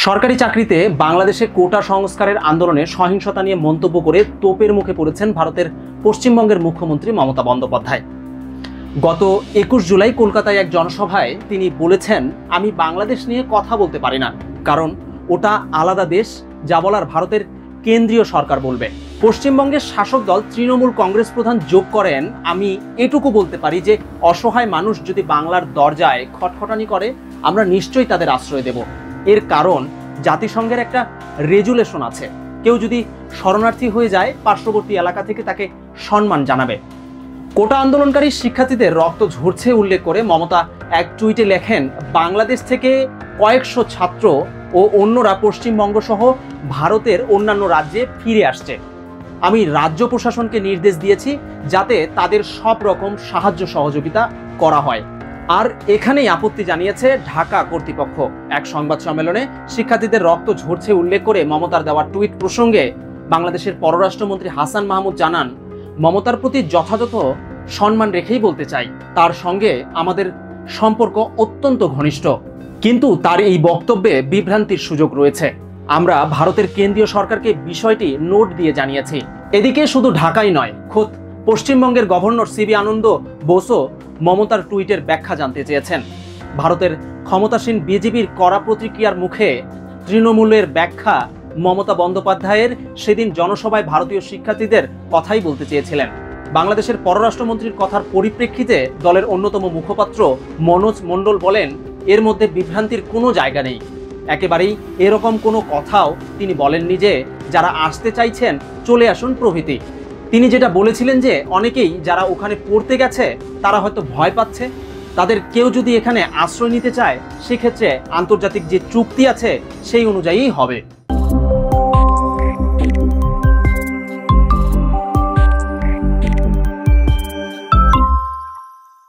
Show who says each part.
Speaker 1: সরকারি চাকরিতে বাংলাদেশে কোটা সংস্কারের আন্দোলনে সহিংসতা নিয়ে মন্তব্য করে তোপের মুখে পড়েছেন ভারতের পশ্চিমবঙ্গের মুখ্যমন্ত্রী মমতা বন্দ্যোপাধ্যায়। গত 21 জুলাই কলকাতায় এক জনসভায় তিনি বলেছেন, আমি বাংলাদেশ নিয়ে কথা বলতে পারি না, কারণ ওটা আলাদা দেশ, যা বলার ভারতের কেন্দ্রীয় সরকার বলবে। পশ্চিমবঙ্গের শাসক দল তৃণমূল কংগ্রেস প্রধান যোগ করেন, আমি এটুকু বলতে পারি যে অসহায় মানুষ যদি বাংলার দরজায় খটখটানি করে, আমরা নিশ্চয়ই তাদের আশ্রয় দেব। এর কারণ জাতিসংঘের একটা রেজুলেশন আছে, কেউ যদি শরণার্থী হয়ে যায় পার্শ্ববর্তী এলাকা থেকে তাকে সম্মান জানাবে। কোটা আন্দোলনকারী শিক্ষার্থীদের রক্ত ঝরছে উল্লেখ করে মমতা এক টুইটে লেখেন, বাংলাদেশ থেকে কয়েকশো ছাত্র ও অন্যরা পশ্চিমবঙ্গ সহ ভারতের অন্যান্য রাজ্যে ফিরে আসছে। আমি রাজ্য প্রশাসনকে নির্দেশ দিয়েছি যাতে তাদের সব রকম সাহায্য সহযোগিতা করা হয়। আর এখানেই আপত্তি জানিয়েছে ঢাকা কর্তৃপক্ষ। এক সংবাদ সম্মেলনে শিক্ষার্থীদের রক্ত ঝরছে উল্লেখ করে মমতার দেওয়া টুইট প্রসঙ্গে বাংলাদেশের পররাষ্ট্রমন্ত্রী হাসান মাহমুদ জানান, মমতার প্রতি যথাযথ সম্মান রেখেই বলতে চাই, তার সঙ্গে আমাদের সম্পর্ক অত্যন্ত ঘনিষ্ঠ। কিন্তু তার এই বক্তব্যে বিভ্রান্তির সুযোগ রয়েছে। আমরা ভারতের কেন্দ্রীয় সরকারকে বিষয়টি নোট দিয়ে জানিয়েছি। এদিকে শুধু ঢাকাই নয়, খোদ পশ্চিমবঙ্গের গভর্নর সিবি আনন্দ বোসও মমতার টুইটের ব্যাখ্যা জানতে চেয়েছেন। ভারতের ক্ষমতাসীন বিজেপির কড়া প্রতিক্রিয়ার মুখে তৃণমূলের ব্যাখ্যা, মমতা বন্দ্যোপাধ্যায়ের সেদিন জনসভায় ভারতীয় শিক্ষার্থীদের কথাই বলতে চেয়েছিলেন। বাংলাদেশের পররাষ্ট্রমন্ত্রীর কথার পরিপ্রেক্ষিতে দলের অন্যতম মুখপাত্র মনোজ মণ্ডল বলেন, এর মধ্যে বিভ্রান্তির কোনো জায়গা নেই। একেবারেই এরকম কোনো কথাও তিনি বলেননি যে যারা আসতে চাইছেন চলে আসুন প্রভৃতি। তিনি যেটা বলেছিলেন যে অনেকেই যারা ওখানে পড়তে গেছে তারা হয়তো ভয় পাচ্ছে, তাদের কেউ যদি এখানে আশ্রয় নিতে চায় সেক্ষেত্রে আন্তর্জাতিক যে চুক্তি আছে সেই অনুযায়ী হবে।